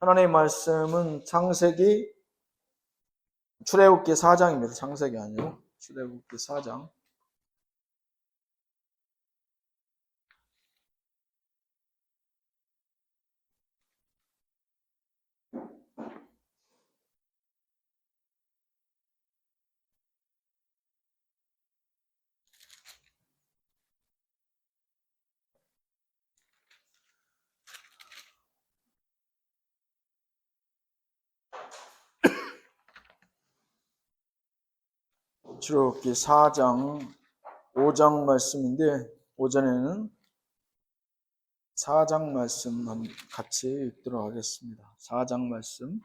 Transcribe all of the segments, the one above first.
하나님의 말씀은 출애굽기 4장입니다. 창세기 아니고 출애굽기 4장. 출애굽기 4장 5장 말씀인데 오전에는 4장 말씀만 같이 읽도록 하겠습니다. 4장 말씀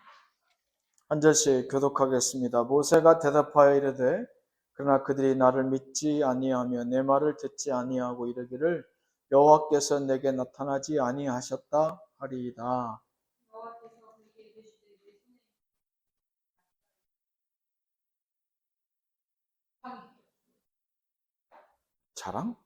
한 절씩 교독하겠습니다. 모세가 대답하여 이르되 그러나 그들이 나를 믿지 아니하며 내 말을 듣지 아니하고 이르기를 여호와께서 내게 나타나지 아니하셨다 하리이다. 자랑?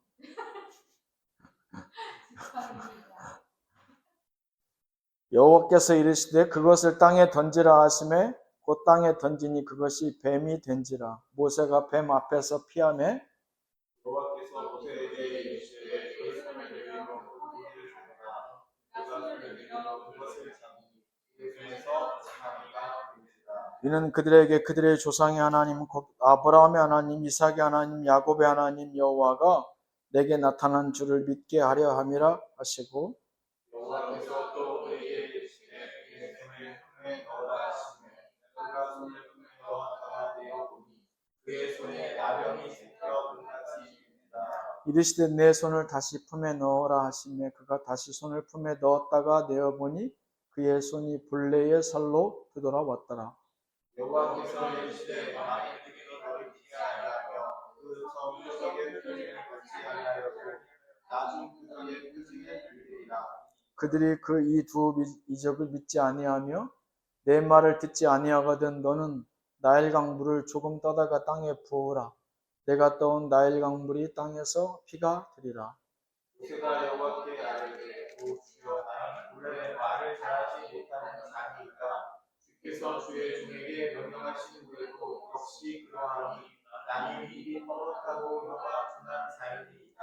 여호와께서 이르시되 그것을 땅에 던지라 하시매 곧 땅에 던지니 그것이 뱀이 된지라. 모세가 뱀 앞에서 피하매 여호와께서 모세에게 이르시되 그 손을 내밀어 고기를 주거나 그가 손을 내밀어 그것을 잡으니 그 중에서 지팡이가 된지라. 이는 그들에게 그들의 조상의 하나님 곧 아브라함의 하나님 이삭의 하나님 야곱의 하나님 여호와가 내게 나타난 줄을 믿게 하려 함이라 하시고 여호와께서 또 그에게 이르시되 그의 손을 품에 넣으라 하시매 그가 손을 품에 넣었다가 내어 보니 그의 손에 나병이 생겨 물같이 됩니다. 이르시되 내 손을 다시 품에 넣으라 하시매 그가 다시 손을 품에 넣었다가 내어 보니 그의 손이 불레의 살로 되돌아왔더라. 여호와께서 이르시되 만일 그들이 너를 믿지 아니하며 그 저무적의 표징을 받지 아니하여도 나중 그들의 표징을 들리리라. 그들이 그 이 두 이적을 믿지 아니하며 내 말을 듣지 아니하거든 너는 나일강 물을 조금 떠다가 땅에 부으라. 내가 떠온 나일강 물이 땅에서 피가 되리라. 모세가 여호와께 아뢰되 오 주여 나는 원래 말을 잘하지 못하는 자니이다. 주께서 주의 종에게 명령하신 후에도 역시 그러하니 나는 입이 뻐릇하고 혀가 둔한 자이니이다.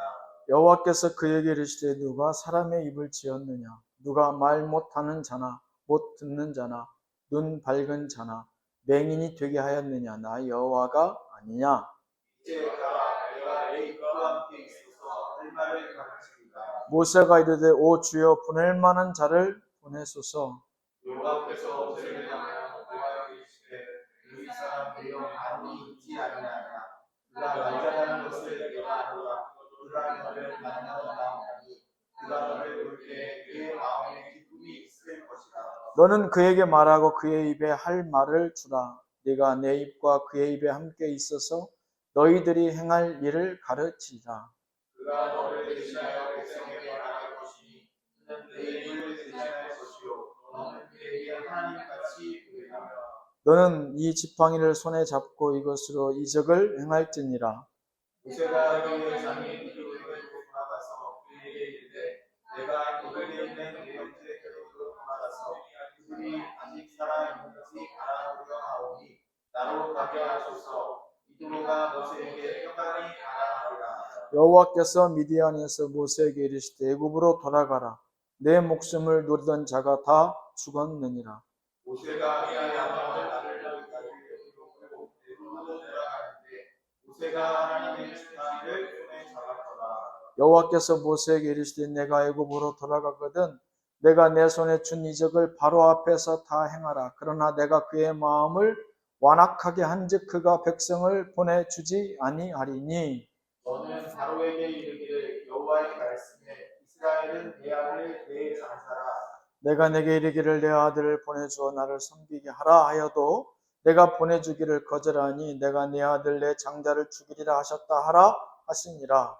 여호와께서 그에게 이르시되 누가 사람의 입을 지었느냐? 누가 말 못하는 자나 못 듣는 자나 눈 밝은 자나 맹인이 되게 하였느냐? 나 여호와가 아니냐? 이제 가라 내가 내 입과 함께 있어서 할 말을 가르치리라. 모세가 이르되 오 주여 보낼 만한 자를 보내소서. 여호와께서 모세를 향하여 여호와께 이르시되 너희 사람 내 영 아론이 있지 아니하냐. 그가 남자라는 것을 내가 알노라. 그가 너를 만나러 나오니 그가 너를 볼 때에 그의 마음에 기쁨이 있을 것이다. 너는 그에게 말하고 그의 입에 할 말을 주라. 네가 내 입과 그의 입에 함께 있어서 너희들이 행할 일을 가르치라. 그가 너를 대신하여 백성에게 말할 것이니 그는 내 입을 대신할 것이요 너는 그에게 하나님같이 되리라. 너는 이 지팡이를 손에 잡고 이것으로 이적을 행할지니라. 모세가 그의 장인 이르되 돌아가서 그에게 이르되 내가 이들에 있는 네 형제 곁으로 돌아가서 그들이 아직 살아 있는지 알아보려 하오니 나로 가게 하소서. 이도로가 모세에게 평강이 가라하리라. 여호와께서 미디안에서 모세에게 이르시되 애굽으로 돌아가라. 내 목숨을 노리던 자가 다 죽었느니라. 모세가 미디안에서 나를 곁으로 끌고 애굽으로 돌아가는데 모세가 하나님의 지팡이를 손에 잡았더라. 여호와께서 모세에게 이르시되 내가 애굽으로 돌아가거든 내가 내 손에 준 이적을 바로 앞에서 다 행하라. 그러나 내가 그의 마음을 완악하게 한즉 그가 백성을 보내주지 아니하리니 너는 바로에게 이르기를 여호와의 말씀에 이스라엘은 내 아들 내 장사라. 내가 내게 이르기를 내 아들을 보내주어 나를 섬기게 하라 하여도 내가 보내주기를 거절하니 내가 내 아들 내 장자를 죽이리라 하셨다 하라 하시니라.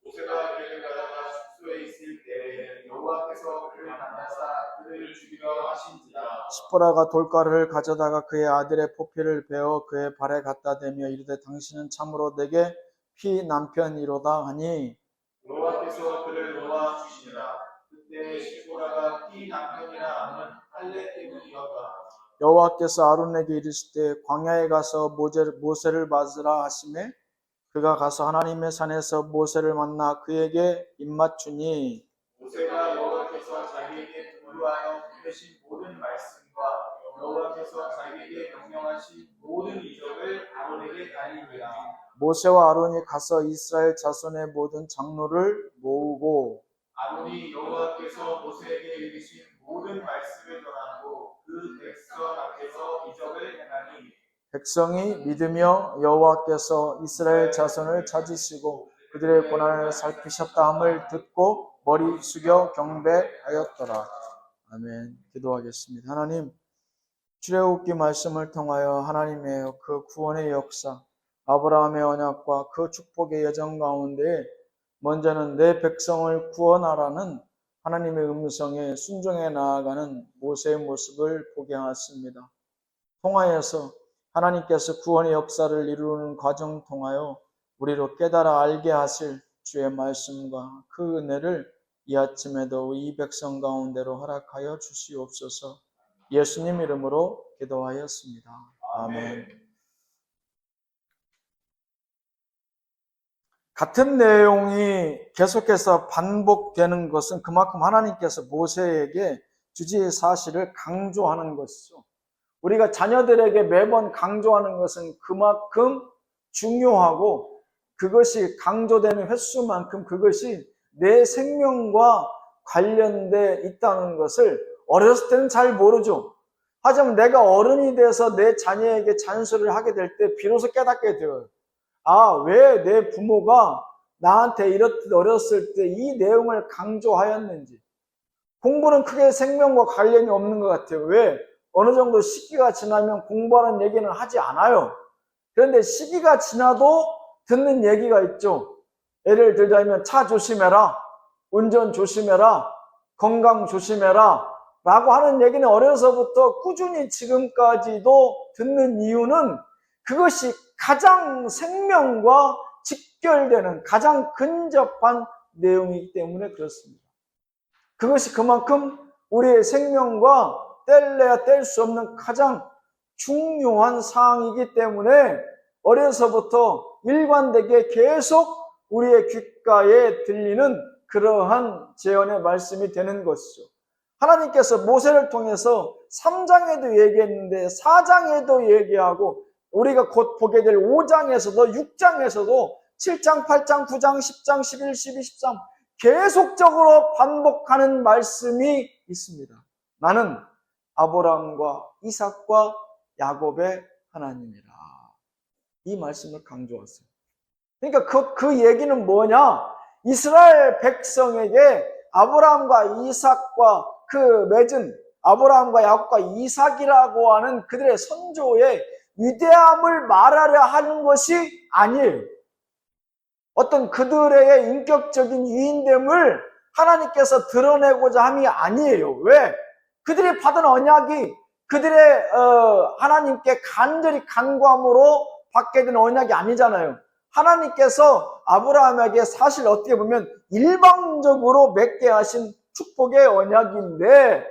모세가 그를 가다가 숙소에 있을 때에는 여호와께서 그를 만나사 그를 죽이려 하신지라. 시보라가 돌가루를 가져다가 그의 아들의 포피를 베어 그의 발에 갖다 대며 이르되 당신은 참으로 내게 피 남편이로다 하니 여호와께서 그를 놓아 주시니라. 그때 시보라가 피 남편이라 하는 할례 때문에 여호와께서 아론에게 이르시되 광야에 가서 모세를 맞으라 하시매 그가 가서 하나님의 산에서 모세를 만나 그에게 입맞추니 모세가 여호와께서 자기에게 분부하여 보내신 모든 말씀과 여호와께서 자기에게 명령하신 모든 이적을 아론에게 알리니라. 모세와 아론이 가서 이스라엘 자손의 모든 장로를 모으고 아론이 여호와께서 모세에게 이르신 모든 말씀을 전하고 그 백성 앞에서 이적을 행하니 백성이 믿으며 여호와께서 이스라엘 자손을 찾으시고 그들의 고난을 살피셨다 함을 듣고 머리 숙여 경배하였더라. 아멘. 기도하겠습니다. 하나님, 출애굽기 말씀을 통하여 하나님의 그 구원의 역사, 아브라함의 언약과 그 축복의 여정 가운데 먼저는 내 백성을 구원하라는 하나님의 음성에 순종해 나아가는 모세의 모습을 보게 하였습니다. 통하여서 하나님께서 구원의 역사를 이루는 과정 통하여 우리로 깨달아 알게 하실 주의 말씀과 그 은혜를 이 아침에도 이 백성 가운데로 허락하여 주시옵소서. 예수님 이름으로 기도하였습니다. 아멘. 같은 내용이 계속해서 반복되는 것은 그만큼 하나님께서 모세에게 주지의 사실을 강조하는 것이죠. 우리가 자녀들에게 매번 강조하는 것은 그만큼 중요하고 그것이 강조되는 횟수만큼 그것이 내 생명과 관련돼 있다는 것을 어렸을 때는 잘 모르죠. 하지만 내가 어른이 돼서 내 자녀에게 잔소리를 하게 될 때 비로소 깨닫게 되어요. 아, 왜 내 부모가 나한테 이렇듯 어렸을 때 이 내용을 강조하였는지. 공부는 크게 생명과 관련이 없는 것 같아요. 왜? 어느 정도 시기가 지나면 공부하는 얘기는 하지 않아요. 그런데 시기가 지나도 듣는 얘기가 있죠. 예를 들자면 차 조심해라, 운전 조심해라, 건강 조심해라 라고 하는 얘기는 어려서부터 꾸준히 지금까지도 듣는 이유는 그것이 가장 생명과 직결되는 가장 근접한 내용이기 때문에 그렇습니다. 그것이 그만큼 우리의 생명과 뗄래야 뗄 수 없는 가장 중요한 사항이기 때문에 어려서부터 일관되게 계속 우리의 귓가에 들리는 그러한 제언의 말씀이 되는 것이죠. 하나님께서 모세를 통해서 3장에도 얘기했는데 4장에도 얘기하고 우리가 곧 보게 될 5장에서도 6장에서도 7장, 8장, 9장, 10장, 11, 12, 13 계속적으로 반복하는 말씀이 있습니다. 나는 아브라함과 이삭과 야곱의 하나님이라. 이 말씀을 강조했어요. 그러니까 그 얘기는 뭐냐? 이스라엘 백성에게 아브라함과 이삭과 그 맺은 아브라함과 야곱과 이삭이라고 하는 그들의 선조의 위대함을 말하려 하는 것이 아니에요. 어떤 그들의 인격적인 유인됨을 하나님께서 드러내고자 함이 아니에요. 왜? 그들이 받은 언약이 그들의 하나님께 간절히 간구함으로 받게 된 언약이 아니잖아요. 하나님께서 아브라함에게 사실 어떻게 보면 일방적으로 맺게 하신 축복의 언약인데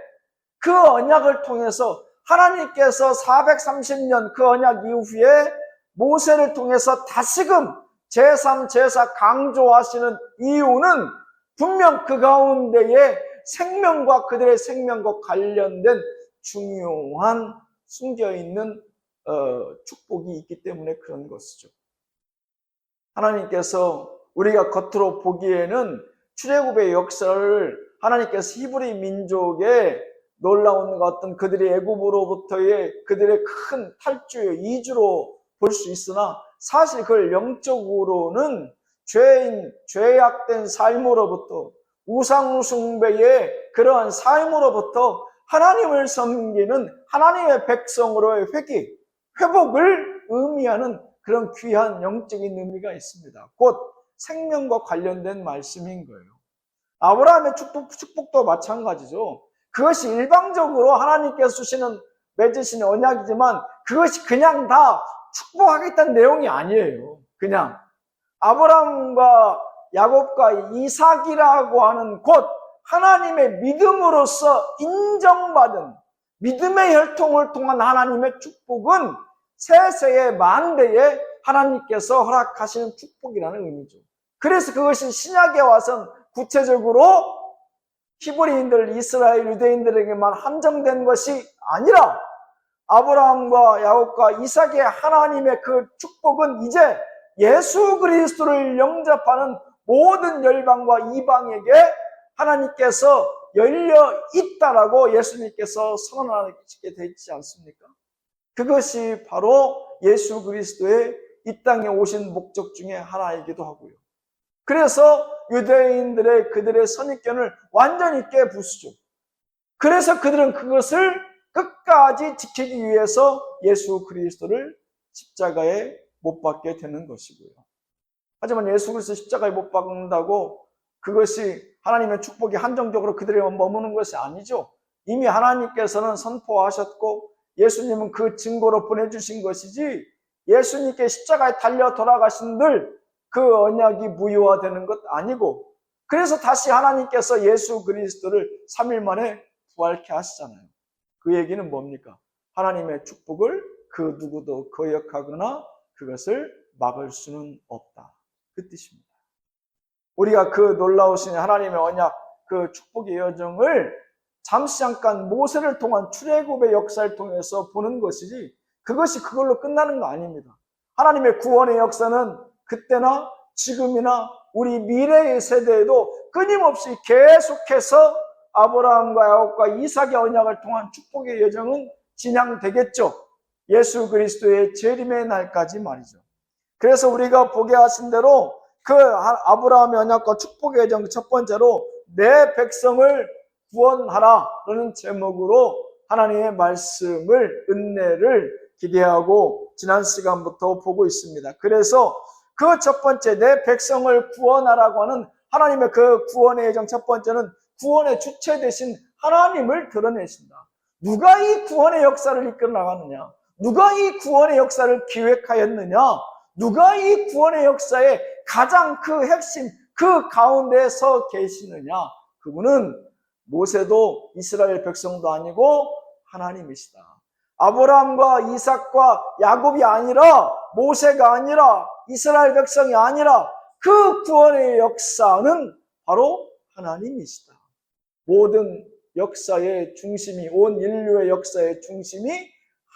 그 언약을 통해서 하나님께서 430년 그 언약 이후에 모세를 통해서 다시금 제3, 제4 강조하시는 이유는 분명 그 가운데에 생명과 그들의 생명과 관련된 중요한 숨겨있는 축복이 있기 때문에 그런 것이죠. 하나님께서 우리가 겉으로 보기에는 출애굽의 역사를 하나님께서 히브리 민족의 놀라운 어떤 그들의 애굽으로부터의 그들의 큰 탈주의 이주로 볼 수 있으나 사실 그걸 영적으로는 죄악된 삶으로부터 우상 숭배의 그러한 삶으로부터 하나님을 섬기는 하나님의 백성으로의 회복을 의미하는 그런 귀한 영적인 의미가 있습니다. 곧 생명과 관련된 말씀인 거예요. 아브라함의 축복도 마찬가지죠. 그것이 일방적으로 하나님께서 주시는 맺으시는 언약이지만 그것이 그냥 다 축복하겠다는 내용이 아니에요. 그냥 아브라함과 야곱과 이삭이라고 하는 곧 하나님의 믿음으로서 인정받은 믿음의 혈통을 통한 하나님의 축복은 세세에 만대에 하나님께서 허락하시는 축복이라는 의미죠. 그래서 그것이 신약에 와선 구체적으로 히브리인들, 이스라엘 유대인들에게만 한정된 것이 아니라 아브라함과 야곱과 이삭의 하나님의 그 축복은 이제 예수 그리스도를 영접하는 모든 열방과 이방에게 하나님께서 열려 있다라고 예수님께서 선언하시게 되지 않습니까? 그것이 바로 예수 그리스도의 이 땅에 오신 목적 중에 하나이기도 하고요. 그래서 유대인들의 그들의 선입견을 완전히 깨부수죠. 그래서 그들은 그것을 끝까지 지키기 위해서 예수 그리스도를 십자가에 못 박게 되는 것이고요. 하지만 예수 그리스도 십자가에 못 박는다고 그것이 하나님의 축복이 한정적으로 그들에게 머무는 것이 아니죠. 이미 하나님께서는 선포하셨고 예수님은 그 증거로 보내주신 것이지, 예수님께 십자가에 달려 돌아가신들 그 언약이 무효화되는 것 아니고, 그래서 다시 하나님께서 예수 그리스도를 3일 만에 부활케 하시잖아요. 그 얘기는 뭡니까? 하나님의 축복을 그 누구도 거역하거나 그것을 막을 수는 없다, 그 뜻입니다. 우리가 그 놀라우신 하나님의 언약, 그 축복의 여정을 잠시 잠깐 모세를 통한 출애굽의 역사를 통해서 보는 것이지, 그것이 그걸로 끝나는 거 아닙니다. 하나님의 구원의 역사는 그때나 지금이나 우리 미래의 세대에도 끊임없이 계속해서 아브라함과 야곱과 이삭의 언약을 통한 축복의 여정은 진행되겠죠. 예수 그리스도의 재림의 날까지 말이죠. 그래서 우리가 보게 하신 대로 그 아브라함의 언약과 축복의 여정 첫 번째로 내 백성을 구원하라라는 제목으로 하나님의 말씀을, 은혜를 기대하고 지난 시간부터 보고 있습니다. 그래서 그 첫 번째 내 백성을 구원하라고 하는 하나님의 그 구원의 여정 첫 번째는 구원의 주체 되신 하나님을 드러내신다. 누가 이 구원의 역사를 이끌어 나가느냐? 누가 이 구원의 역사를 기획하였느냐? 누가 이 구원의 역사의 가장 그 핵심, 그 가운데에 서 계시느냐? 그분은 모세도 이스라엘 백성도 아니고 하나님이시다. 아브라함과 이삭과 야곱이 아니라, 모세가 아니라, 이스라엘 백성이 아니라 그 구원의 역사는 바로 하나님이시다. 모든 역사의 중심이, 온 인류의 역사의 중심이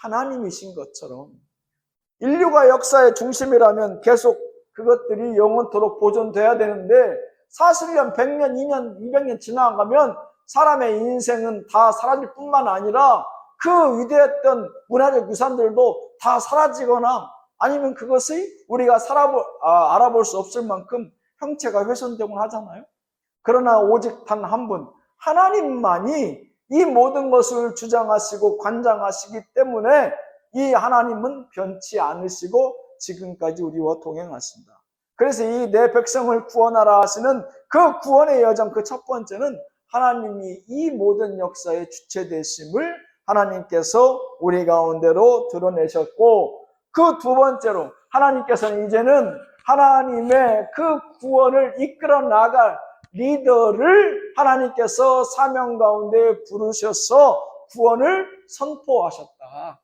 하나님이신 것처럼, 인류가 역사의 중심이라면 계속 그것들이 영원토록 보존돼야 되는데 40년, 100년, 2년, 200년 지나가면 사람의 인생은 다 사라질 뿐만 아니라 그 위대했던 문화적 유산들도 다 사라지거나 아니면 그것이 우리가 알아볼 수 없을 만큼 형체가 훼손되곤 하잖아요. 그러나 오직 단 한 분, 하나님만이 이 모든 것을 주장하시고 관장하시기 때문에 이 하나님은 변치 않으시고 지금까지 우리와 동행하신다. 그래서 이 내 백성을 구원하라 하시는 그 구원의 여정, 그 첫 번째는 하나님이 이 모든 역사의 주체 되심을 하나님께서 우리 가운데로 드러내셨고, 그 두 번째로 하나님께서는 이제는 하나님의 그 구원을 이끌어 나갈 리더를 하나님께서 사명 가운데 부르셔서 구원을 선포하셨다.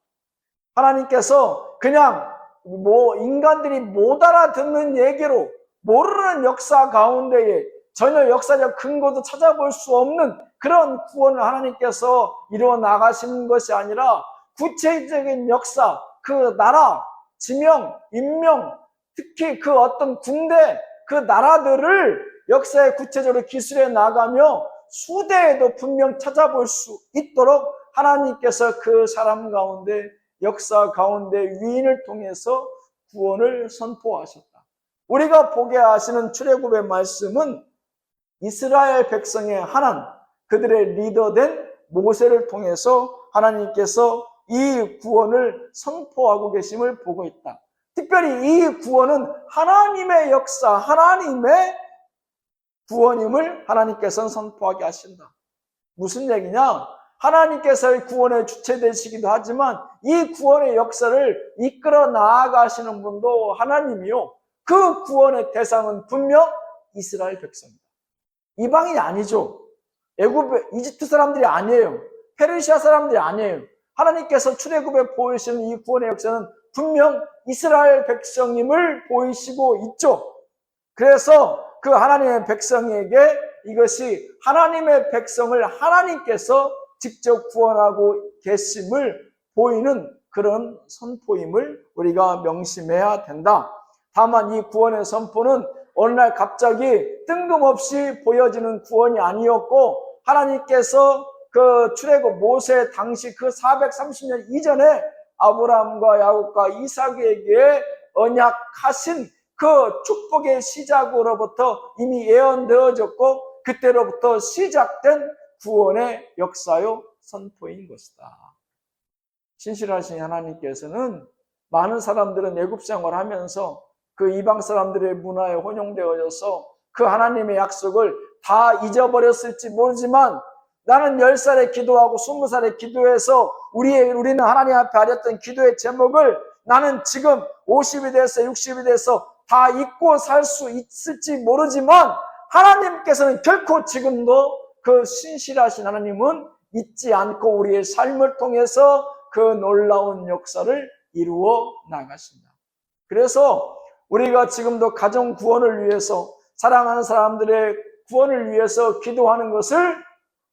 하나님께서 그냥 인간들이 못 알아듣는 얘기로, 모르는 역사 가운데에 전혀 역사적 근거도 찾아볼 수 없는 그런 구원을 하나님께서 이루어 나가시는 것이 아니라 구체적인 역사, 그 나라, 지명, 인명, 특히 그 어떤 군대, 그 나라들을 역사에 구체적으로 기술해 나가며 수대에도 분명 찾아볼 수 있도록 하나님께서 그 사람 가운데, 역사 가운데 위인을 통해서 구원을 선포하셨다. 우리가 보게 하시는 출애굽의 말씀은 이스라엘 백성의 하나님, 그들의 리더된 모세를 통해서 하나님께서 이 구원을 선포하고 계심을 보고 있다. 특별히 이 구원은 하나님의 역사, 하나님의 구원임을 하나님께서는 선포하게 하신다. 무슨 얘기냐? 하나님께서의 구원의 주체 되시기도 하지만 이 구원의 역사를 이끌어 나아가시는 분도 하나님이요, 그 구원의 대상은 분명 이스라엘 백성입니다. 이방인이 아니죠. 이집트 사람들이 아니에요. 페르시아 사람들이 아니에요. 하나님께서 출애굽에 보이시는 이 구원의 역사는 분명 이스라엘 백성임을 보이시고 있죠. 그래서 그 하나님의 백성에게 이것이 하나님의 백성을 하나님께서 직접 구원하고 계심을 보이는 그런 선포임을 우리가 명심해야 된다. 다만 이 구원의 선포는 어느 날 갑자기 뜬금없이 보여지는 구원이 아니었고, 하나님께서 그 출애굽 모세 당시 그 430년 이전에 아브라함과 야곱과 이삭에게 언약하신 그 축복의 시작으로부터 이미 예언되어졌고, 그때로부터 시작된 구원의 역사요 선포인 것이다. 신실하신 하나님께서는 많은 사람들은 애굽 생활을 하면서 그 이방 사람들의 문화에 혼용되어져서 그 하나님의 약속을 다 잊어버렸을지 모르지만, 나는 10살에 기도하고 20살에 기도해서 우리는 하나님 앞에 아렸던 기도의 제목을 나는 지금 50이 돼서 60이 돼서 다 잊고 살 수 있을지 모르지만, 하나님께서는 결코 지금도 그 신실하신 하나님은 잊지 않고 우리의 삶을 통해서 그 놀라운 역사를 이루어 나가신다. 그래서 우리가 지금도 가정 구원을 위해서, 사랑하는 사람들의 구원을 위해서 기도하는 것을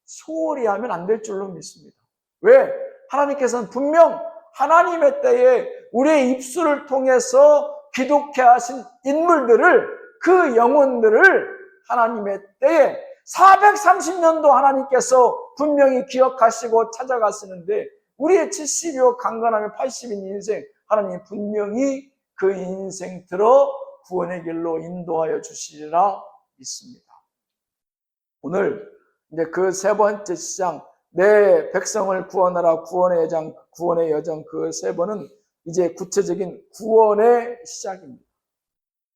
소홀히 하면 안 될 줄로 믿습니다. 왜? 하나님께서는 분명 하나님의 때에 우리의 입술을 통해서 기독케 하신 인물들을, 그 영혼들을 하나님의 때에 430년도 하나님께서 분명히 기억하시고 찾아가시는데, 우리의 70여 강건하면 80인 인생 하나님이 분명히 그 인생 들어 구원의 길로 인도하여 주시리라 믿습니다. 오늘 이제 그 세 번째 시장, 내 백성을 구원하라, 구원의 여정 그 세 번은 이제 구체적인 구원의 시작입니다.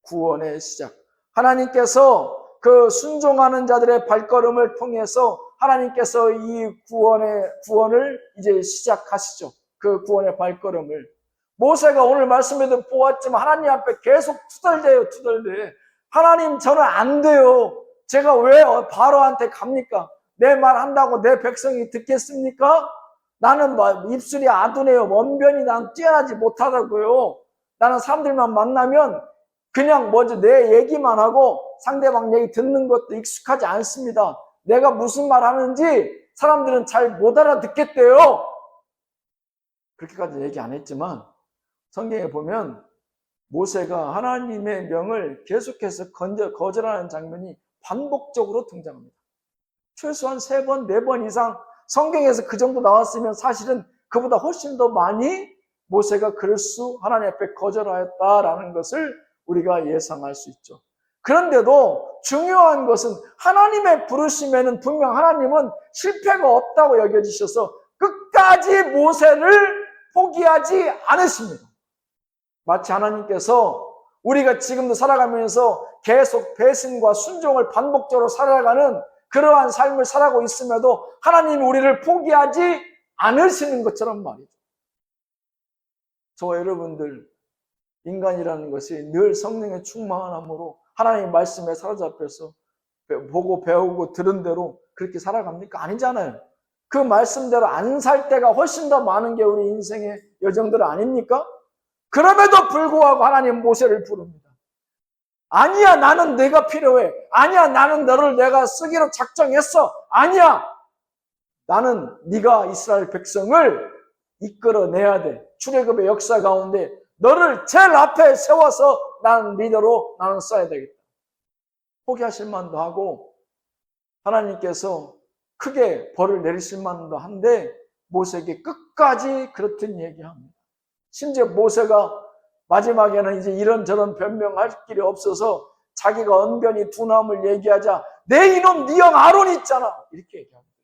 구원의 시작. 하나님께서 그 순종하는 자들의 발걸음을 통해서 하나님께서 이 구원을 이제 시작하시죠. 그 구원의 발걸음을. 모세가 오늘 말씀에도 보았지만 하나님 앞에 계속 투덜대요. 하나님, 저는 안 돼요. 제가 왜 바로한테 갑니까? 내 말 한다고 내 백성이 듣겠습니까? 나는 입술이 아둔해요. 언변이 난 뛰어나지 못하다고요. 나는 사람들만 만나면 그냥 먼저 내 얘기만 하고 상대방 얘기 듣는 것도 익숙하지 않습니다. 내가 무슨 말 하는지 사람들은 잘 못 알아듣겠대요. 그렇게까지 얘기 안 했지만 성경에 보면 모세가 하나님의 명을 계속해서 거절하는 장면이 반복적으로 등장합니다. 최소한 3번, 4번 이상 성경에서 그 정도 나왔으면 사실은 그보다 훨씬 더 많이 모세가 하나님 앞에 거절하였다라는 것을 우리가 예상할 수 있죠. 그런데도 중요한 것은 하나님의 부르심에는 분명 하나님은 실패가 없다고 여겨지셔서 끝까지 모세를 포기하지 않으십니다. 마치 하나님께서 우리가 지금도 살아가면서 계속 배신과 순종을 반복적으로 살아가는 그러한 삶을 살아가고 있음에도 하나님이 우리를 포기하지 않으시는 것처럼 말이죠. 저와 여러분들, 인간이라는 것이 늘 성령의 충만함으로 하나님의 말씀에 사로잡혀서 보고 배우고 들은 대로 그렇게 살아갑니까? 아니잖아요. 그 말씀대로 안 살 때가 훨씬 더 많은 게 우리 인생의 여정들 아닙니까? 그럼에도 불구하고 하나님 모세를 부릅니다. 아니야, 나는 내가 필요해. 아니야, 나는 너를 내가 쓰기로 작정했어. 아니야, 나는 네가 이스라엘 백성을 이끌어내야 돼. 출애굽의 역사 가운데 너를 제일 앞에 세워서 나는 리더로 나는 써야 되겠다. 포기하실 만도 하고 하나님께서 크게 벌을 내리실 만도 한데 모세에게 끝까지 그렇든 얘기합니다. 심지어 모세가 마지막에는 이제 이런저런 변명할 길이 없어서 자기가 언변이 둔함을 얘기하자 내 이놈 네 형 아론 있잖아 이렇게 얘기합니다.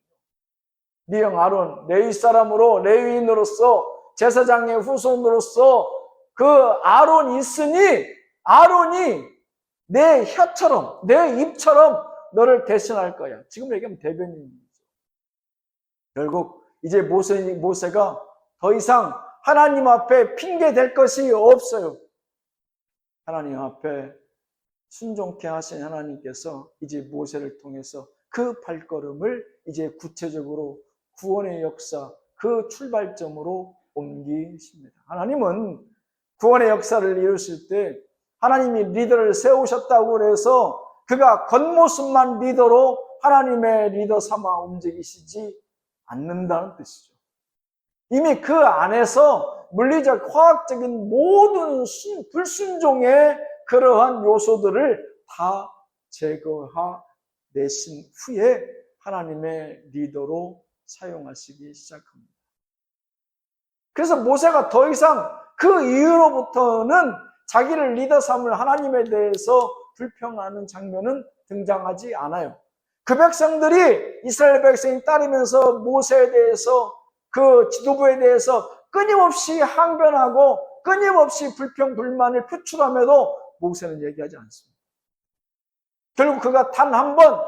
네 형 아론, 레위 사람으로 레위인으로서 제사장의 후손으로서 그 아론이 있으니 아론이 내 혀처럼 내 입처럼 너를 대신할 거야. 지금 얘기하면 대변인이죠. 결국 이제 모세가 더 이상 하나님 앞에 핑계 댈 것이 없어요. 하나님 앞에 순종케 하신 하나님께서 이제 모세를 통해서 그 발걸음을 이제 구체적으로 구원의 역사, 그 출발점으로 옮기십니다. 하나님은 구원의 역사를 이루실 때 하나님이 리더를 세우셨다고 해서 그가 겉모습만 리더로 하나님의 리더 삼아 움직이시지 않는다는 뜻이죠. 이미 그 안에서 물리적, 화학적인 모든 불순종의 그러한 요소들을 다 제거해내신 후에 하나님의 리더로 사용하시기 시작합니다. 그래서 모세가 더 이상 그 이후로부터는 자기를 리더 삼을 하나님에 대해서 불평하는 장면은 등장하지 않아요. 그 백성들이, 이스라엘 백성이 따르면서 모세에 대해서, 그 지도부에 대해서 끊임없이 항변하고 끊임없이 불평 불만을 표출함에도 모세는 얘기하지 않습니다. 결국 그가 단 한 번,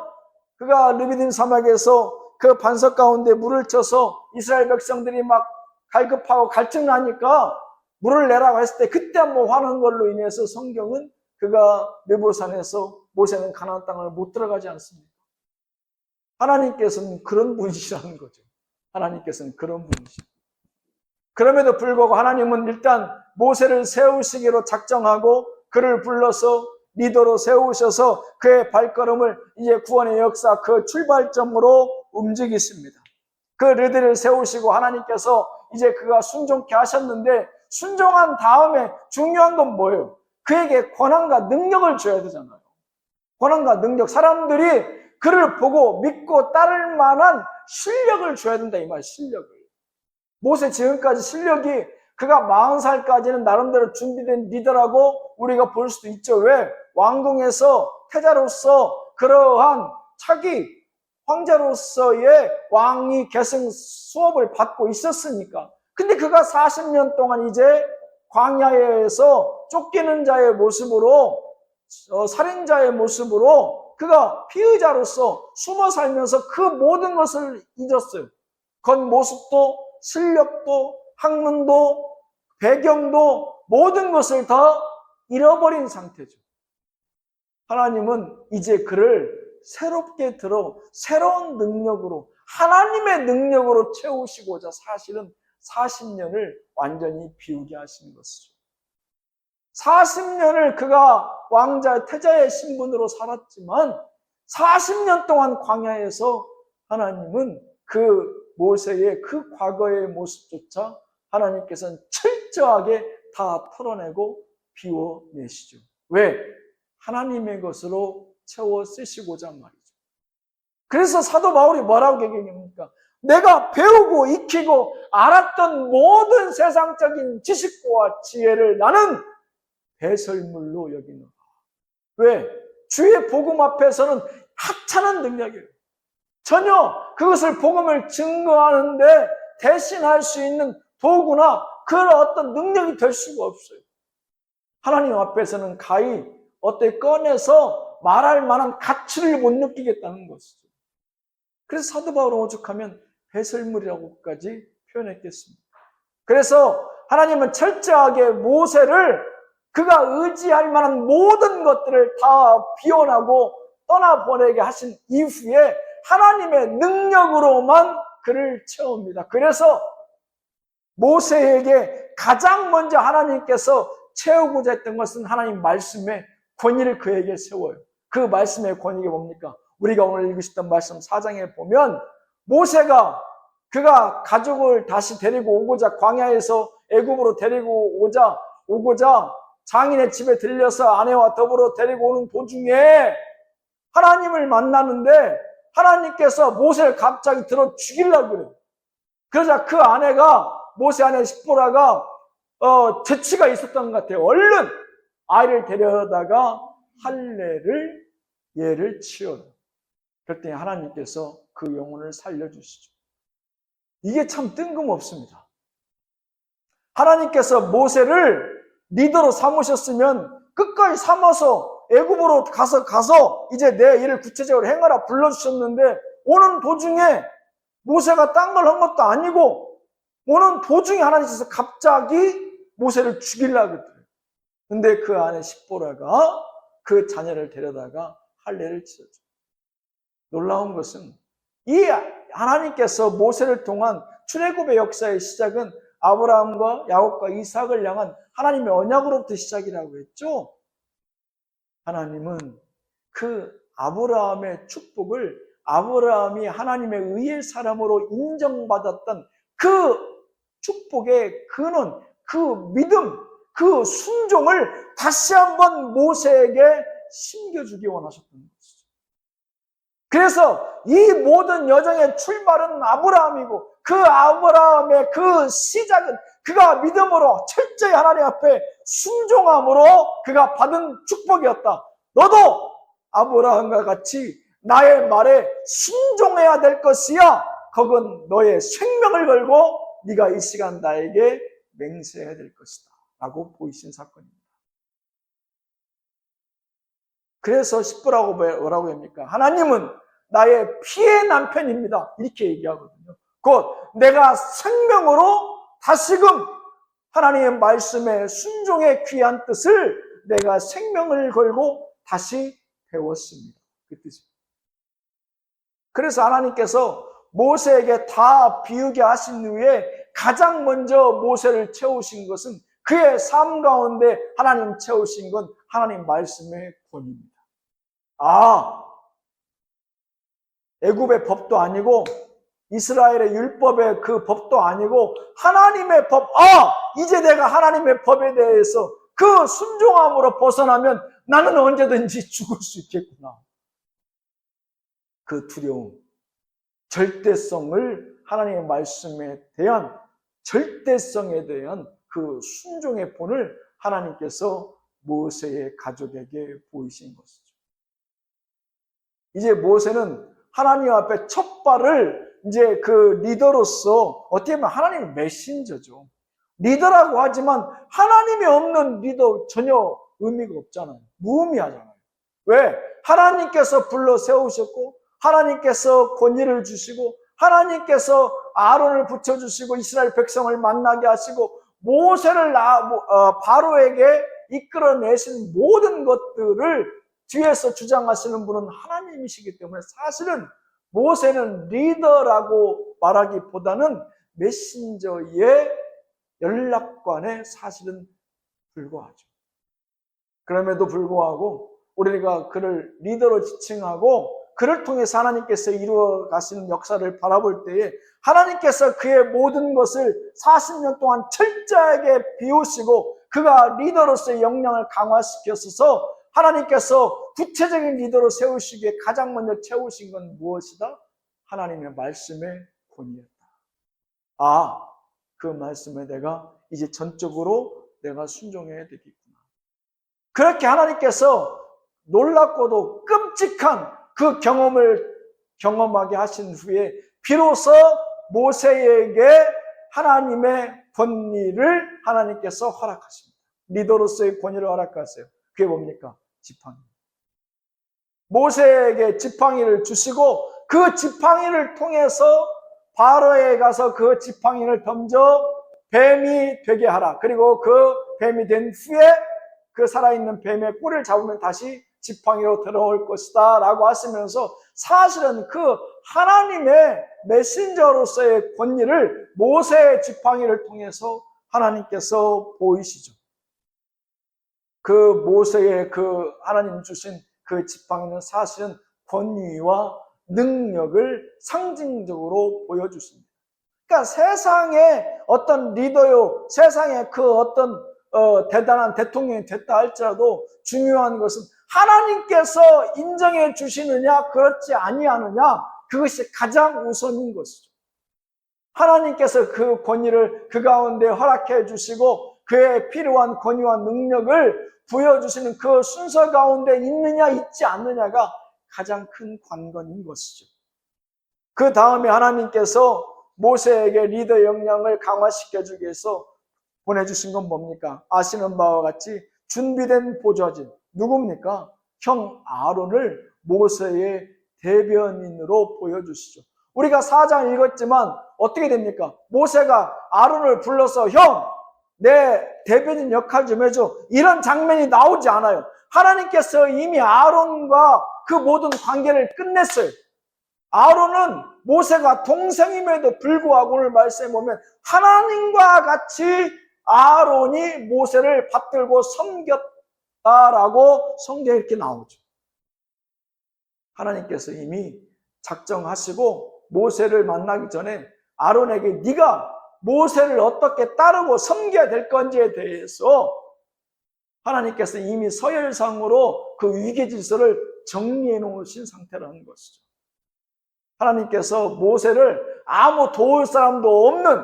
그가 르비딤 사막에서 그 반석 가운데 물을 쳐서 이스라엘 백성들이 막 갈급하고 갈증나니까 물을 내라고 했을 때 그때 한번 화난 걸로 인해서 성경은 그가 느보산에서 모세는 가나안 땅을 못 들어가지 않습니다. 하나님께서는 그런 분이시라는 거죠. 하나님께서는 그런 분이시죠. 그럼에도 불구하고 하나님은 일단 모세를 세우시기로 작정하고 그를 불러서 리더로 세우셔서 그의 발걸음을 이제 구원의 역사 그 출발점으로 움직이십니다. 그 리더를 세우시고 하나님께서 이제 그가 순종케 하셨는데, 순종한 다음에 중요한 건 뭐예요? 그에게 권한과 능력을 줘야 되잖아요. 권한과 능력, 사람들이 그를 보고 믿고 따를 만한 실력을 줘야 된다 이 말, 실력을. 모세 지금까지 실력이 그가 40살까지는 나름대로 준비된 리더라고 우리가 볼 수도 있죠. 왜? 왕궁에서 태자로서 그러한 차기 황제로서의 왕위 계승 수업을 받고 있었으니까. 근데 그가 40년 동안 이제 광야에서 쫓기는 자의 모습으로, 살인자의 모습으로 그가 피의자로서 숨어 살면서 그 모든 것을 잊었어요. 겉모습도 실력도 학문도 배경도 모든 것을 다 잃어버린 상태죠. 하나님은 이제 그를 새롭게 새로운 능력으로, 하나님의 능력으로 채우시고자 사실은 40년을 완전히 비우게 하신 것이죠. 40년을 그가 왕자, 태자의 신분으로 살았지만 40년 동안 광야에서 하나님은 그 모세의 그 과거의 모습조차 하나님께서는 철저하게 다 털어내고 비워내시죠. 왜? 하나님의 것으로 채워 쓰시고자 말이죠. 그래서 사도 바울이 뭐라고 얘기합니까? 내가 배우고 익히고 알았던 모든 세상적인 지식과 지혜를 나는 배설물로 여기노라. 왜? 주의 복음 앞에서는 하찮은 능력이에요. 전혀 그것을 복음을 증거하는데 대신할 수 있는 도구나 그런 어떤 능력이 될 수가 없어요. 하나님 앞에서는 가히 어떻게 꺼내서 말할 만한 가치를 못 느끼겠다는 것이죠. 그래서 사도 바울은 오죽하면 배설물이라고까지 표현했겠습니다. 그래서 하나님은 철저하게 모세를 그가 의지할 만한 모든 것들을 다 비워나고 떠나보내게 하신 이후에 하나님의 능력으로만 그를 채웁니다. 그래서 모세에게 가장 먼저 하나님께서 채우고자 했던 것은 하나님 말씀의 권위를 그에게 세워요. 그 말씀의 권위가 뭡니까? 우리가 오늘 읽으셨던 말씀 4장에 보면 모세가 그가 가족을 다시 데리고 오고자 광야에서 애굽으로 데리고 오고자 장인의 집에 들려서 아내와 더불어 데리고 오는 도중에 하나님을 만나는데 하나님께서 모세를 갑자기 들어 죽이려고 그래요. 그러자 그 아내가, 모세 아내 십보라가 재치가 있었던 것 같아요. 얼른 아이를 데려다가 할례를 얘를 치워요. 그랬더니 하나님께서 그 영혼을 살려주시죠. 이게 참 뜬금없습니다. 하나님께서 모세를 리더로 삼으셨으면 끝까지 삼아서 애굽으로 가서 이제 내 일을 구체적으로 행하라 불러주셨는데 오는 도중에 모세가 딴 걸 한 것도 아니고 오는 도중에 하나님께서 갑자기 모세를 죽이려고 했더래요. 근데 그 아내 십보라가 그 자녀를 데려다가 할례를 치렀죠. 놀라운 것은 이 하나님께서 모세를 통한 출애굽의 역사의 시작은 아브라함과 야곱과 이삭을 향한 하나님의 언약으로부터 시작이라고 했죠. 하나님은 그 아브라함의 축복을 아브라함이 하나님의 의의 사람으로 인정받았던 그 축복의 근원, 그 믿음, 그 순종을 다시 한번 모세에게 심겨주기 원하셨던 것이죠. 그래서 이 모든 여정의 출발은 아브라함이고 그 아브라함의 그 시작은 그가 믿음으로 철저히 하나님 앞에 순종함으로 그가 받은 축복이었다. 너도 아브라함과 같이 나의 말에 순종해야 될 것이야. 그건 너의 생명을 걸고 네가 이 시간 나에게 맹세해야 될 것이다 라고 보이신 사건입니다. 그래서 10부라고 뭐라고 합니까? 하나님은 나의 피의 남편입니다. 이렇게 얘기하거든요. 곧 내가 생명으로 다시금 하나님의 말씀에 순종의 귀한 뜻을 내가 생명을 걸고 다시 배웠습니다. 그 뜻입니다. 그래서 하나님께서 모세에게 다 비우게 하신 후에 가장 먼저 모세를 채우신 것은 그의 삶 가운데 하나님 채우신 건 하나님 말씀의 권위입니다. 애굽의 법도 아니고 이스라엘의 율법의 그 법도 아니고 하나님의 법. 이제 내가 하나님의 법에 대해서 그 순종함으로 벗어나면 나는 언제든지 죽을 수 있겠구나. 그 두려움, 절대성을 하나님의 말씀에 대한 절대성에 대한 그 순종의 본을 하나님께서 모세의 가족에게 보이신 것이죠. 이제 모세는 하나님 앞에 첫 발을 이제 그 리더로서 어떻게 보면 하나님의 메신저죠. 리더라고 하지만 하나님이 없는 리더 전혀 의미가 없잖아요. 무의미하잖아요. 왜? 하나님께서 불러 세우셨고 하나님께서 권위를 주시고 하나님께서 아론을 붙여주시고 이스라엘 백성을 만나게 하시고 모세를 바로에게 이끌어내신 모든 것들을 뒤에서 주장하시는 분은 하나님이시기 때문에 사실은 모세는 리더라고 말하기보다는 메신저의 연락관에 사실은 불과하죠. 그럼에도 불구하고 우리가 그를 리더로 지칭하고 그를 통해서 하나님께서 이루어 가시는 역사를 바라볼 때에 하나님께서 그의 모든 것을 40년 동안 철저하게 비우시고 그가 리더로서의 역량을 강화시켰어서 하나님께서 구체적인 리더로 세우시기에 가장 먼저 채우신 건 무엇이다? 하나님의 말씀의 권위였다. 그 말씀에 내가 이제 전적으로 내가 순종해야 되겠구나. 그렇게 하나님께서 놀랍고도 끔찍한 그 경험을 경험하게 하신 후에 비로소 모세에게 하나님의 권위를 하나님께서 허락하십니다. 리더로서의 권위를 허락하세요. 그게 뭡니까? 지팡이. 모세에게 지팡이를 주시고 그 지팡이를 통해서 바로에 가서 그 지팡이를 던져 뱀이 되게 하라. 그리고 그 뱀이 된 후에 그 살아있는 뱀의 뿔을 잡으면 다시 지팡이로 들어올 것이다 라고 하시면서 사실은 그 하나님의 메신저로서의 권위를 모세의 지팡이를 통해서 하나님께서 보이시죠. 그 모세의 그 하나님 주신 그 지팡이는 사실은 권위와 능력을 상징적으로 보여주십니다. 그러니까 세상에 어떤 리더요, 세상에 그 어떤 대단한 대통령이 됐다 할지라도 중요한 것은 하나님께서 인정해 주시느냐 그렇지 아니하느냐 그것이 가장 우선인 것이죠. 하나님께서 그 권위를 그 가운데 허락해 주시고 그에 필요한 권위와 능력을 부여주시는 그 순서 가운데 있느냐 있지 않느냐가 가장 큰 관건인 것이죠. 그 다음에 하나님께서 모세에게 리더 역량을 강화시켜주기 위해서 보내주신 건 뭡니까? 아시는 바와 같이 준비된 보좌진 누굽니까? 형 아론을 모세의 대변인으로 보여주시죠. 우리가 4장 읽었지만 어떻게 됩니까? 모세가 아론을 불러서 형, 내 대변인 역할 좀 해줘. 이런 장면이 나오지 않아요. 하나님께서 이미 아론과 그 모든 관계를 끝냈어요. 아론은 모세가 동생임에도 불구하고 오늘 말씀에 보면 하나님과 같이 아론이 모세를 받들고 섬겼다라고 성경에 이렇게 나오죠. 하나님께서 이미 작정하시고 모세를 만나기 전에 아론에게 네가 모세를 어떻게 따르고 섬겨야 될 건지에 대해서 하나님께서 이미 서열상으로 그 위계 질서를 정리해 놓으신 상태라는 것이죠. 하나님께서 모세를 아무 도울 사람도 없는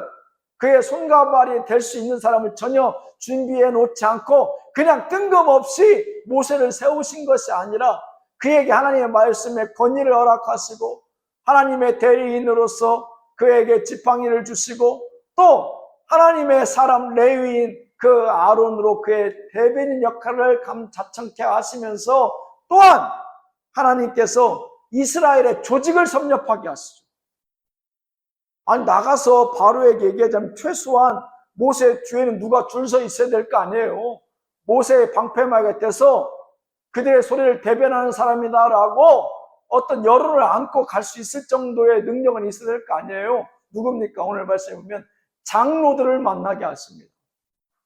그의 손과 발이 될 수 있는 사람을 전혀 준비해 놓지 않고 그냥 뜬금없이 모세를 세우신 것이 아니라 그에게 하나님의 말씀에 권위를 허락하시고 하나님의 대리인으로서 그에게 지팡이를 주시고 또 하나님의 사람 레위인 그 아론으로 그의 대변인 역할을 자청케 하시면서 또한 하나님께서 이스라엘의 조직을 섭렵하게 하시죠. 아니 나가서 바로에게 얘기하자면 최소한 모세 뒤에는 누가 줄 서 있어야 될 거 아니에요. 모세의 방패막에 떼서 그들의 소리를 대변하는 사람이다라고 어떤 여론을 안고 갈 수 있을 정도의 능력은 있어야 될 거 아니에요. 누굽니까? 오늘 말씀에 보면 장로들을 만나게 하십니다.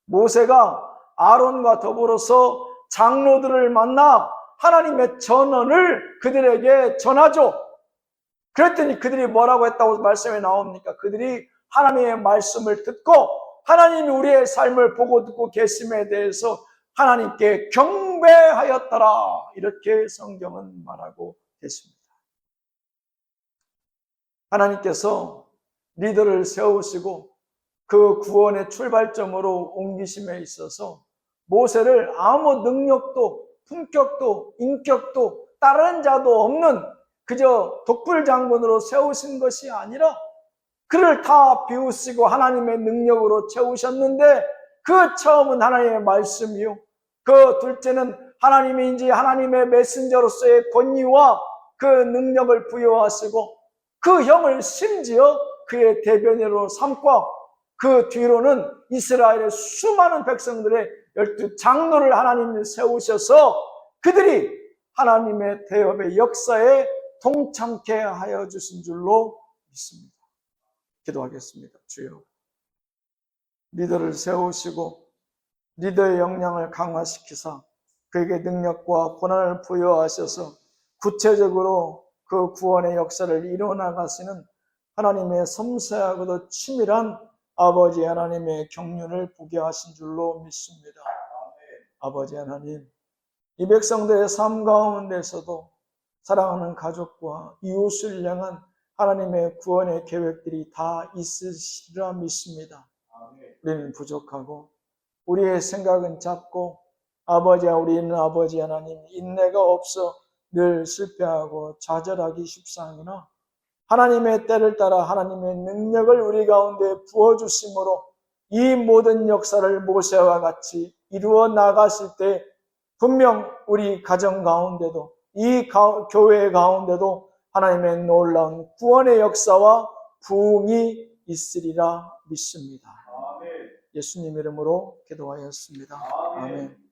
모세가 아론과 더불어서 장로들을 만나 하나님의 전언을 그들에게 전하죠. 그랬더니 그들이 뭐라고 했다고 말씀에 나옵니까? 그들이 하나님의 말씀을 듣고 하나님이 우리의 삶을 보고 듣고 계심에 대해서 하나님께 경배하였더라. 이렇게 성경은 말하고 계십니다. 하나님께서 리더를 세우시고 그 구원의 출발점으로 옮기심에 있어서 모세를 아무 능력도 품격도 인격도 다른 자도 없는 그저 독불장군으로 세우신 것이 아니라 그를 다 비우시고 하나님의 능력으로 채우셨는데 그 처음은 하나님의 말씀이요 그 둘째는 하나님이 이제 하나님의 메신저로서의 권위와 그 능력을 부여하시고 그 형을 심지어 그의 대변인으로 삼고 그 뒤로는 이스라엘의 수많은 백성들의 12 장로를 하나님이 세우셔서 그들이 하나님의 대업의 역사에 동참케 하여 주신 줄로 믿습니다. 기도하겠습니다. 주여, 리더를 세우시고 리더의 역량을 강화시키사 그에게 능력과 권한을 부여하셔서 구체적으로 그 구원의 역사를 이뤄나가시는 하나님의 섬세하고도 치밀한 아버지 하나님의 경륜을 보게 하신 줄로 믿습니다. 아버지 하나님, 이 백성들의 삶 가운데서도 사랑하는 가족과 이웃을 향한 하나님의 구원의 계획들이 다 있으시리라 믿습니다. 우리는 부족하고 우리의 생각은 작고 우리는 아버지 하나님 인내가 없어 늘 실패하고 좌절하기 십상이나 하나님의 때를 따라 하나님의 능력을 우리 가운데 부어주심으로 이 모든 역사를 모세와 같이 이루어 나가실 때 분명 우리 가정 가운데도 이 교회 가운데도 하나님의 놀라운 구원의 역사와 부흥이 있으리라 믿습니다. 예수님 이름으로 기도하였습니다. 아멘.